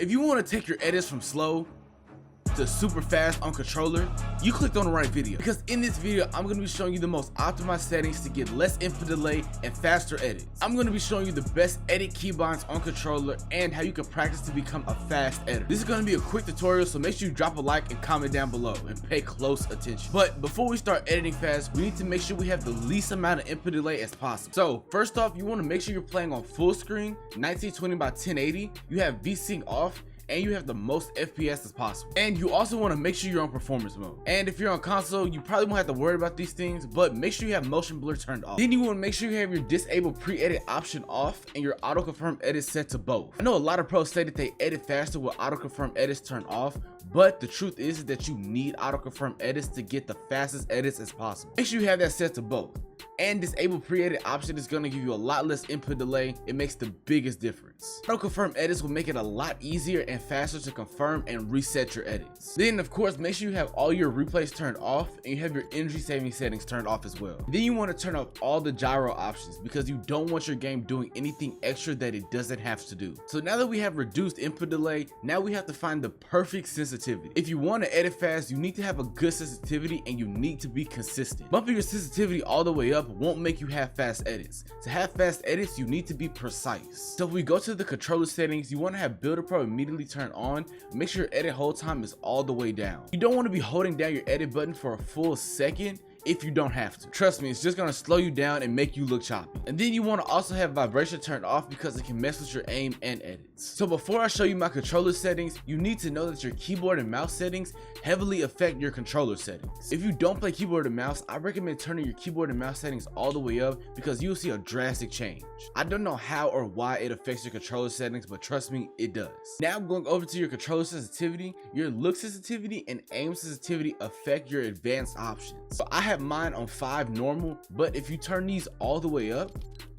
If you want to take your edits from slow to super fast on controller, you clicked on the right video, because in this video I'm going to be showing you the most optimized settings to get less input delay and faster edits. I'm going to be showing you the best edit keybinds on controller and how you can practice to become a fast editor. This is going to be a quick tutorial, so make sure you drop a like and comment down below and pay close attention. But before we start editing fast, we need to make sure we have the least amount of input delay as possible. So first off, you want to make sure you're playing on full screen 1920 by 1080, you have VSync off, and you have the most FPS as possible. And you also want to make sure you're on performance mode. And if you're on console, you probably won't have to worry about these things, but make sure you have motion blur turned off. Then you want to make sure you have your disable pre-edit option off and your auto confirm edit set to both. I know a lot of pros say that they edit faster with auto confirm edits turned off, but the truth is that you need auto confirm edits to get the fastest edits as possible. Make sure you have that set to both. And disable pre-edit option is going to give you a lot less input delay. It makes the biggest difference. Auto confirm edits will make it a lot easier and faster to confirm and reset your edits. Then of course, make sure you have all your replays turned off and you have your energy saving settings turned off as well. Then you want to turn off all the gyro options because you don't want your game doing anything extra that it doesn't have to do. So now that we have reduced input delay, now we have to find the perfect sensitivity. If you want to edit fast, you need to have a good sensitivity and you need to be consistent. Bumping your sensitivity all the way up won't make you have fast edits. To have fast edits, you need to be precise. So if we go to the controller settings, you want to have Builder Pro immediately turned on. Make sure your edit hold time is all the way down. You don't want to be holding down your edit button for a full second if you don't have to. Trust me, it's just gonna slow you down and make you look choppy. And then you want to also have vibration turned off because it can mess with your aim and edits. So before I show you my controller settings, you need to know that your keyboard and mouse settings heavily affect your controller settings. If you don't play keyboard and mouse, I recommend turning your keyboard and mouse settings all the way up because you'll see a drastic change. I don't know how or why it affects your controller settings, but trust me, it does. Now going over to your controller sensitivity, your look sensitivity and aim sensitivity affect your advanced options. So I have mine on 5 normal, but if you turn these all the way up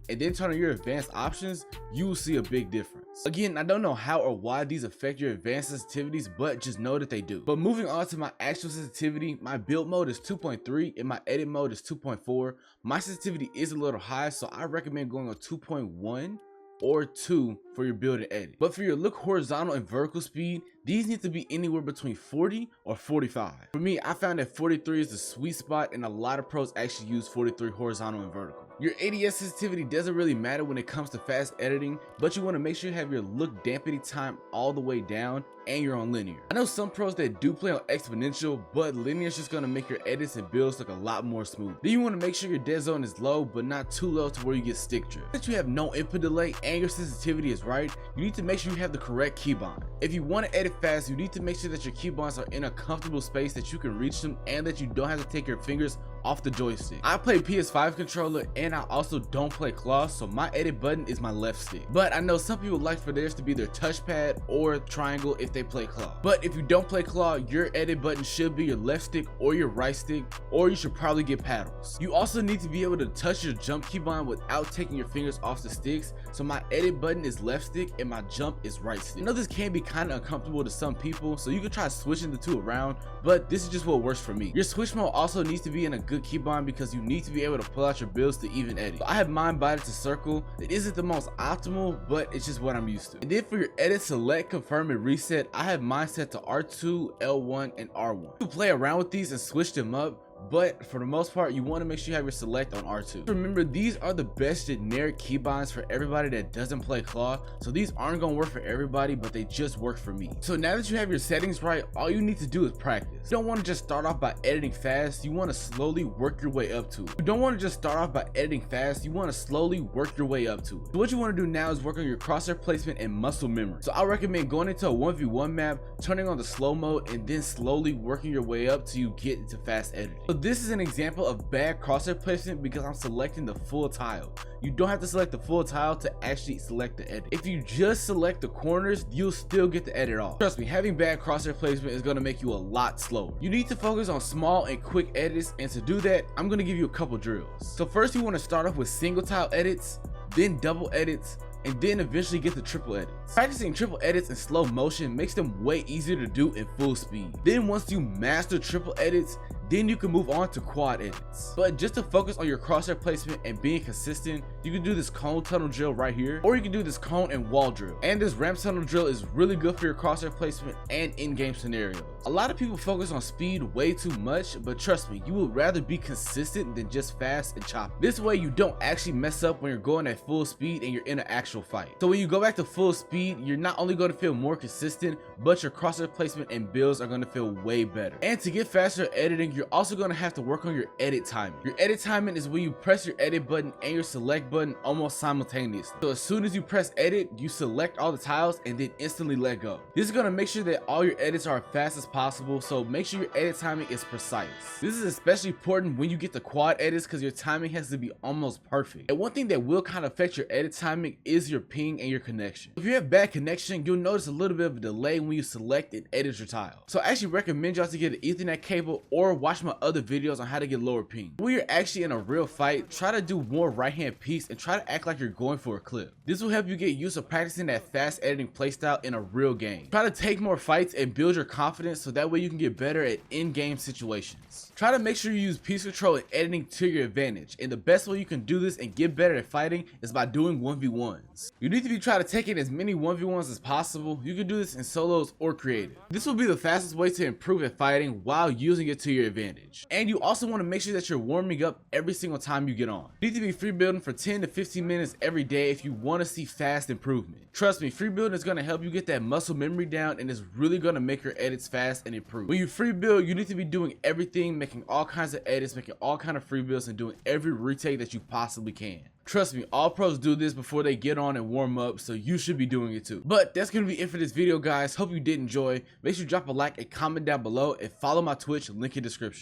and then turn on your advanced options, you will see a big difference. Again, I don't know how or why these affect your advanced sensitivities, but just know that they do. But moving on to my actual sensitivity, my build mode is 2.3 and my edit mode is 2.4. My sensitivity is a little high, so I recommend going on 2.1 or 2 for your build and edit. But for your look horizontal and vertical speed, these need to be anywhere between 40 or 45. For me, I found that 43 is the sweet spot, and a lot of pros actually use 43 horizontal and vertical. Your ADS sensitivity doesn't really matter when it comes to fast editing, but you want to make sure you have your look dampening time all the way down and you're on linear. I know some pros that do play on exponential, but linear is just going to make your edits and builds look a lot more smooth. Then you want to make sure your dead zone is low, but not too low to where you get stick drift. Since you have no input delay and your sensitivity is right, you need to make sure you have the correct keybind. If you want to edit fast, you need to make sure that your keybinds are in a comfortable space that you can reach them and that you don't have to take your fingers off the joystick. I play PS5 controller and I also don't play claw, so my edit button is my left stick. But I know some people like for theirs to be their touchpad or triangle if they play claw. But if you don't play claw, your edit button should be your left stick or your right stick, or you should probably get paddles. You also need to be able to touch your jump keybind without taking your fingers off the sticks, so my edit button is left stick and my jump is right stick. I know this can be kind of uncomfortable to some people, so you can try switching the two around, but this is just what works for me. Your switch mode also needs to be in a good keybind because you need to be able to pull out your builds to even edit. So I have mine bited to circle. It isn't the most optimal, but it's just what I'm used to. And then for your edit, select, confirm, and reset, I have mine set to R2, L1, and R1. You can play around with these and switch them up, but for the most part, you want to make sure you have your select on R2. Remember, these are the best generic keybinds for everybody that doesn't play claw, so these aren't going to work for everybody, but they just work for me. So now that you have your settings right, all you need to do is practice. You don't want to just start off by editing fast, you want to slowly work your way up to it. You don't want to just start off by editing fast, you want to slowly work your way up to it. So what you want to do now is work on your crosshair placement and muscle memory. So I recommend going into a 1v1 map, turning on the slow mode, and then slowly working your way up till you get into fast editing. So this is an example of bad crosshair placement because I'm selecting the full tile. You don't have to select the full tile to actually select the edit. If you just select the corners, you'll still get the edit off. Trust me, having bad crosshair placement is going to make you a lot slower. You need to focus on small and quick edits, and to do that, I'm going to give you a couple drills. So first, you want to start off with single tile edits, then double edits, and then eventually get the triple edits. Practicing triple edits in slow motion makes them way easier to do in full speed. Then once you master triple edits, then you can move on to quad edits. But just to focus on your crosshair placement and being consistent, you can do this cone tunnel drill right here, or you can do this cone and wall drill. And this ramp tunnel drill is really good for your crosshair placement and in-game scenarios. A lot of people focus on speed way too much, but trust me, you would rather be consistent than just fast and choppy. This way you don't actually mess up when you're going at full speed and you're in an actual fight. So when you go back to full speed, you're not only going to feel more consistent, but your crosshair placement and builds are going to feel way better. And to get faster at editing, you're also going to have to work on your edit timing. Your edit timing is when you press your edit button and your select button almost simultaneously. So as soon as you press edit, you select all the tiles and then instantly let go. This is going to make sure that all your edits are as fast as possible, so make sure your edit timing is precise. This is especially important when you get the quad edits because your timing has to be almost perfect. And one thing that will kind of affect your edit timing is your ping and your connection. If you have bad connection, you'll notice a little bit of a delay when you select and edit your tile. So I actually recommend y'all to get an Ethernet cable or watch my other videos on how to get lower ping. When you're actually in a real fight, try to do more right hand peeks and try to act like you're going for a clip. This will help you get used to practicing that fast editing playstyle in a real game. Try to take more fights and build your confidence so that way you can get better at in-game situations. Try to make sure you use piece control and editing to your advantage, and the best way you can do this and get better at fighting is by doing 1v1s. You need to be trying to take in as many 1v1s as possible. You can do this in solos or creative. This will be the fastest way to improve at fighting while using it to your advantage. And you also want to make sure that you're warming up every single time you get on. You need to be free building for 10 to 15 minutes every day if you want to see fast improvement. Trust me, free building is going to help you get that muscle memory down, and it's really going to make your edits fast and improve. When you free build, you need to be doing everything, making all kinds of edits, making all kinds of free builds, and doing every retake that you possibly can. Trust me, all pros do this before they get on and warm up, so you should be doing it too. But that's gonna be it for this video, guys. Hope you did enjoy. Make sure you drop a like and comment down below, and follow my Twitch, link in description.